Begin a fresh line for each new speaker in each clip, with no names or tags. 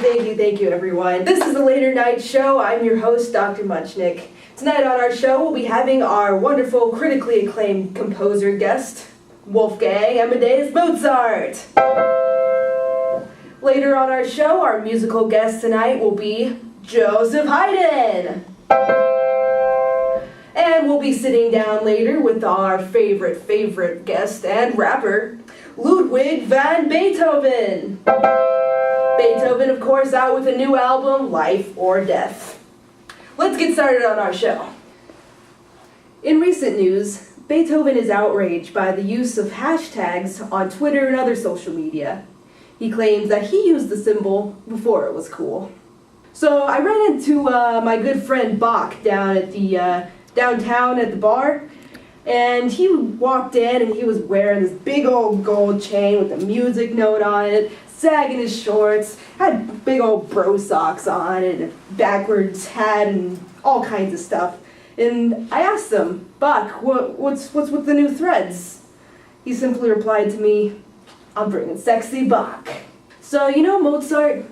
thank you, everyone. This is the Later Night Show. I'm your host, Dr. Muchnick. Tonight on our show, we'll be having our wonderful, critically acclaimed composer guest, Wolfgang Amadeus Mozart. Later on our show, our musical guest tonight will be Joseph Haydn. And we'll be sitting down later with our favorite guest and rapper, Ludwig van Beethoven. Beethoven, of course, out with a new album, Life or Death. Let's get started on our show. In recent news, Beethoven is outraged by the use of hashtags on Twitter and other social media. He claims that he used the symbol before it was cool. So I ran into my good friend Bach down at the downtown at the bar, and he walked in and he was wearing this big old gold chain with a music note on it, sagging his shorts, had big old bro socks on and a backwards hat and all kinds of stuff. And I asked him, Bach, what's with the new threads? He simply replied to me, I'm bringing sexy Bach. So you know Mozart?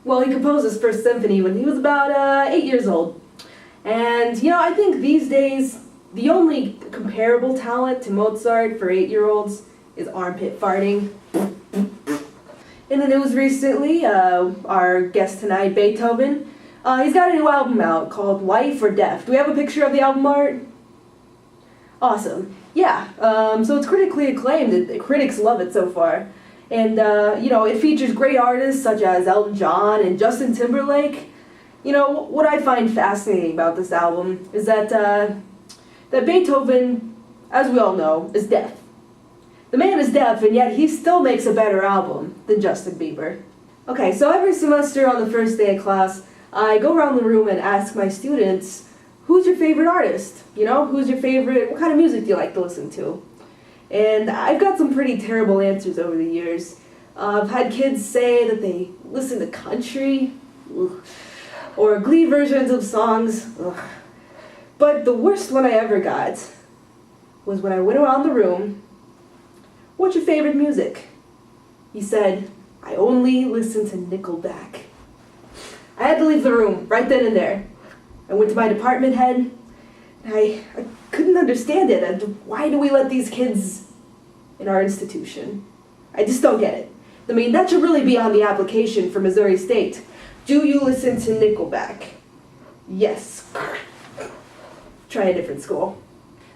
Well, he composed his first symphony when he was about 8 years old. And, you know, I think these days, the only comparable talent to Mozart for 8-year-olds is armpit farting. In the news recently, our guest tonight, Beethoven, he's got a new album out called Life or Death. Do we have a picture of the album art? Awesome. Yeah, so it's critically acclaimed. The critics love it so far. And, you know, it features great artists such as Elton John and Justin Timberlake. You know, what I find fascinating about this album is that Beethoven, as we all know, is deaf. The man is deaf, and yet he still makes a better album than Justin Bieber. Okay, so every semester on the first day of class, I go around the room and ask my students, who's your favorite artist? You know, who's your favorite, what kind of music do you like to listen to? And I've got some pretty terrible answers over the years. I've had kids say that they listen to country, or Glee versions of songs. Ugh. But the worst one I ever got was when I went around the room, what's your favorite music? He said, I only listen to Nickelback. I had to leave the room right then and there. I went to my department head, and I couldn't understand it. Why do we let these kids in our institution? I just don't get it. I mean, that should really be on the application for Missouri State. Do you listen to Nickelback? Yes. Try a different school.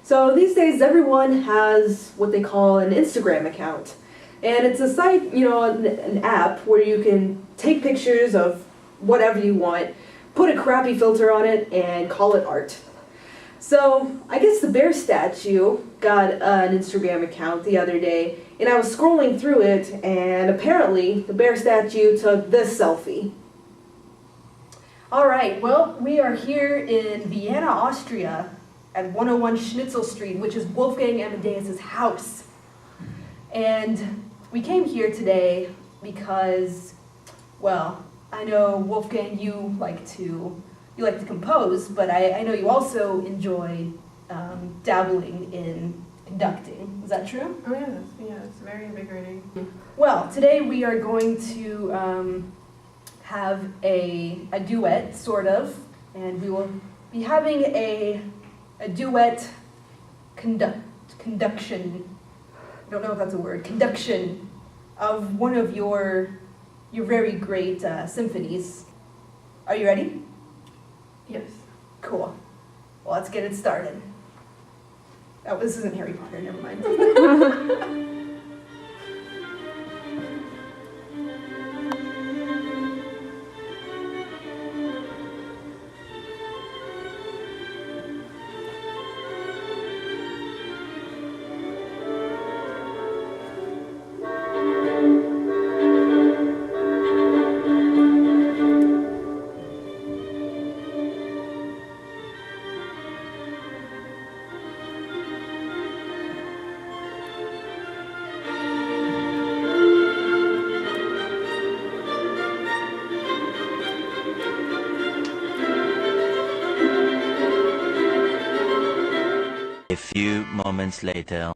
So these days everyone has what they call an Instagram account. And it's a site, you know, an app where you can take pictures of whatever you want, put a crappy filter on it, and call it art. So I guess the bear statue got an Instagram account the other day, and I was scrolling through it, and apparently the bear statue took this selfie. All right, well, we are here in Vienna, Austria, at 101 Schnitzel Street, which is Wolfgang Amadeus' house. And we came here today because, well, I know, Wolfgang, you like to compose, but I know you also enjoy dabbling in conducting. Is that true?
Oh yeah, it's very invigorating.
Well, today we are going to have a duet, sort of, and we will be having a duet conduction, I don't know if that's a word, conduction of one of your very great symphonies. Are you ready?
Yes.
Cool. Well, let's get it started. Oh, this isn't Harry Potter, never mind.
A few moments later.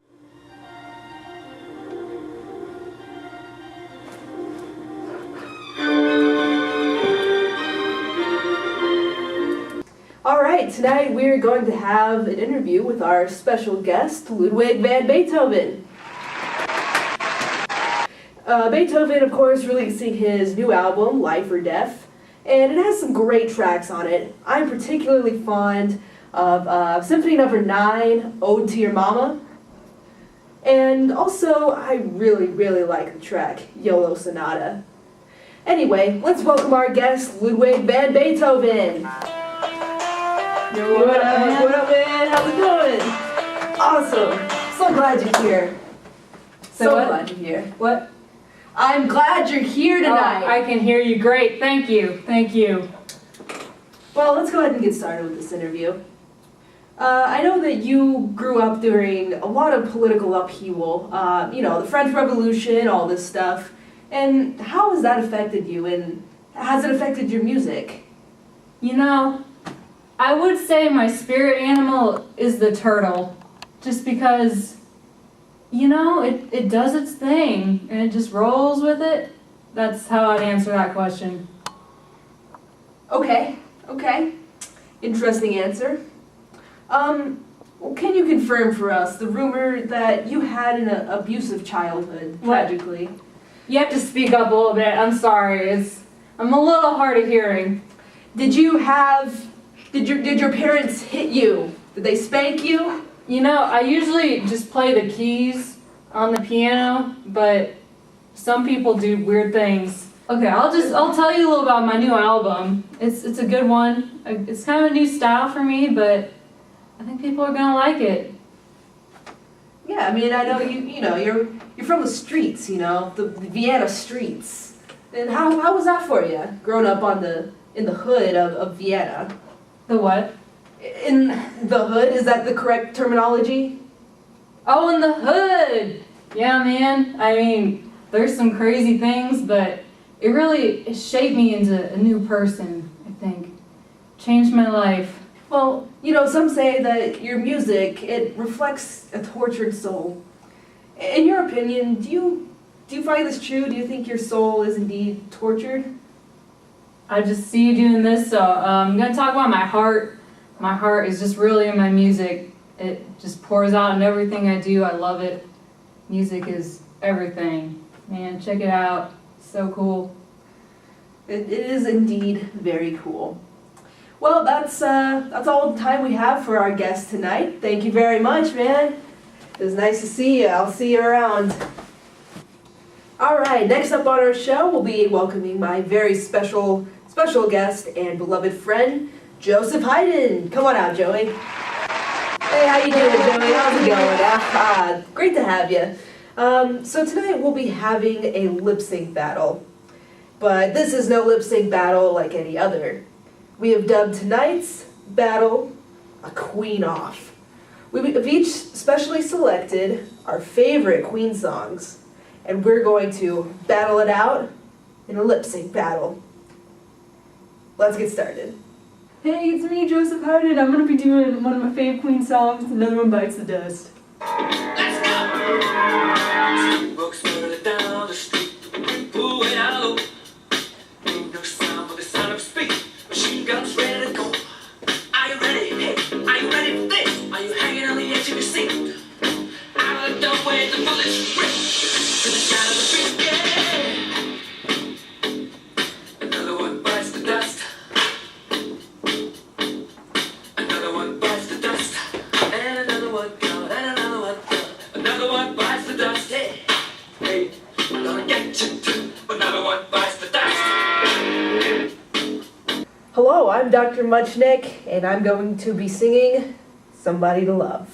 right, tonight we're going to have an interview with our special guest, Ludwig van Beethoven. Beethoven, of course, releasing his new album, Life or Death, and it has some great tracks on it. I'm particularly fond of Symphony Number 9, Ode to Your Mama, and also I really like the track, YOLO Sonata. Anyway, let's welcome our guest, Ludwig van Beethoven.
Yo,
What up, man? How's it going? Awesome. So glad you're here. So
what?
glad you're here.
What?
I'm glad you're here tonight.
Oh, I can hear you great. Thank you. Thank you.
Well, let's go ahead and get started with this interview. I know that you grew up during a lot of political upheaval, the French Revolution, all this stuff. And how has that affected you, and has it affected your music?
You know, I would say my spirit animal is the turtle. Just because, it does its thing, and it just rolls with it. That's how I'd answer that question.
Okay. Interesting answer. Well, can you confirm for us the rumor that you had an abusive childhood, tragically?
You have to speak up a little bit. I'm sorry. I'm a little hard of hearing.
Did your parents hit you? Did they spank you?
I usually just play the keys on the piano, but some people do weird things. Okay, I'll tell you a little about my new album. It's a good one. It's kind of a new style for me, but I think people are gonna like it.
Yeah, I mean, I know you're from the streets, the Vienna streets. And how was that for you, growing up in the hood of Vienna?
The what?
In the hood, is that the correct terminology?
Oh, in the hood! Yeah, man. I mean, there's some crazy things, but it really shaped me into a new person, I think. Changed my life.
Well, some say that your music, it reflects a tortured soul. In your opinion, do you find this true? Do you think your soul is indeed tortured?
I just see you doing this, so I'm gonna talk about my heart. My heart is just really in my music. It just pours out in everything I do. I love it. Music is everything. Man, check it out. So cool.
It is indeed very cool. Well, that's all the time we have for our guest tonight. Thank you very much, man. It was nice to see you. I'll see you around. All right, next up on our show, we'll be welcoming my very special guest and beloved friend, Joseph Haydn. Come on out, Joey. Hey, how you doing, Joey? How's it going? Great to have you. So tonight we'll be having a lip sync battle. But this is no lip sync battle like any other. We have dubbed tonight's battle a Queen Off. We have each specially selected our favorite Queen songs, and we're going to battle it out in a lip sync battle. Let's get started.
Hey, it's me, Joseph Haydn. I'm gonna be doing one of my fave Queen songs, Another One Bites the Dust.
Let's go! Books further down the street, ooh, and I look. Ain't no sound but the sound of speed. Machine guns ready to go. Are you ready? Hey, are you ready for this? Are you hanging on the edge of your seat? Out of the doorway, the bullets rip to the sound of the beat, yeah. Another one bites the dust. Another one bites the dust. And another one gone, and another one gone. Another one bites the dust, hey. Hey, I'm gonna get you too. Another one bites the dust.
Hello, I'm Dr. Muchnick, and I'm going to be singing Somebody to Love.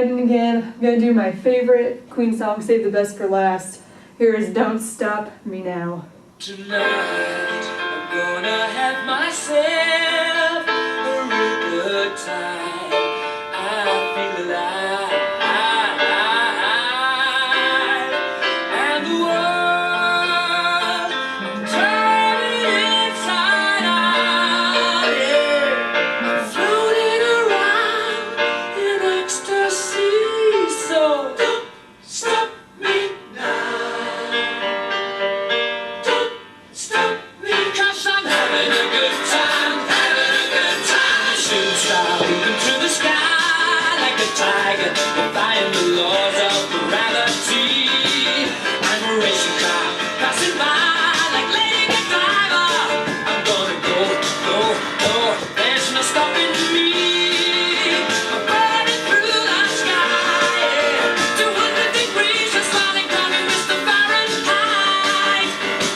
Haydn again. I'm gonna do my favorite Queen song, Save the Best for Last. Here is Don't Stop Me Now.
Tonight, I'm gonna have myself a real good time. I feel alive, and the world turning inside out. Yeah, I'm floating around in ecstasy. So don't stop me now. Don't stop me, 'cause I'm having a good time, having a good time. Shooting star leaping through the sky like a tiger, defying the laws of gravity. I'm a racing car passing by like Lady Godiva. I'm gonna go, go, go. There's no stopping me. I'm burning through the sky, yeah. 200 degrees, just falling down in Mr. Fahrenheit.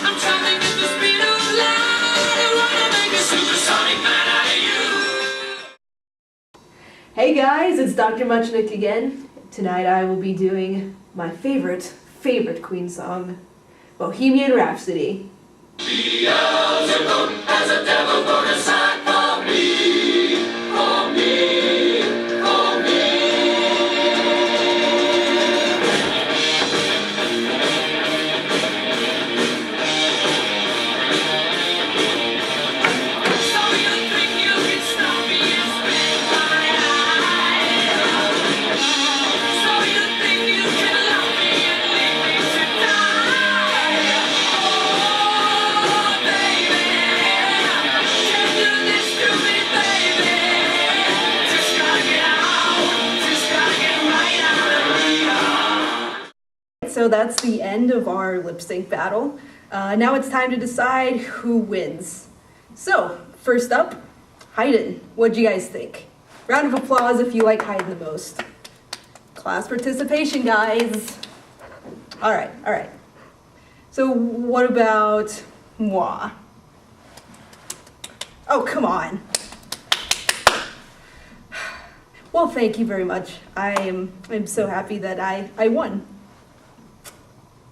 I'm trying to get the speed of light. I wanna make a supersonic man out of you.
Hey guys, it's Dr. Muchnick again. Tonight I will be doing my favorite Queen song, Bohemian Rhapsody.
Beelzebub has a devil put aside for me, for me, for me. So you think you can stop me and spit my eye? So you think you can love me and leave me to die? Oh, baby, can't do this to me, baby. Just gotta get out, just gotta get right out of here.
So that's the end of our lip sync battle. Now it's time to decide who wins. So, first up, Haydn. What'd you guys think? Round of applause if you like Haydn the most. Class participation, guys. All right. So what about moi? Oh, come on. Well, thank you very much. I'm so happy that I won.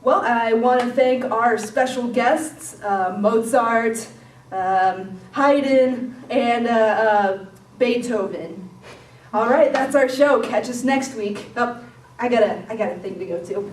Well, I want to thank our special guests, Mozart, Haydn, and Beethoven. All right, that's our show. Catch us next week. Oh, I got a thing to go to.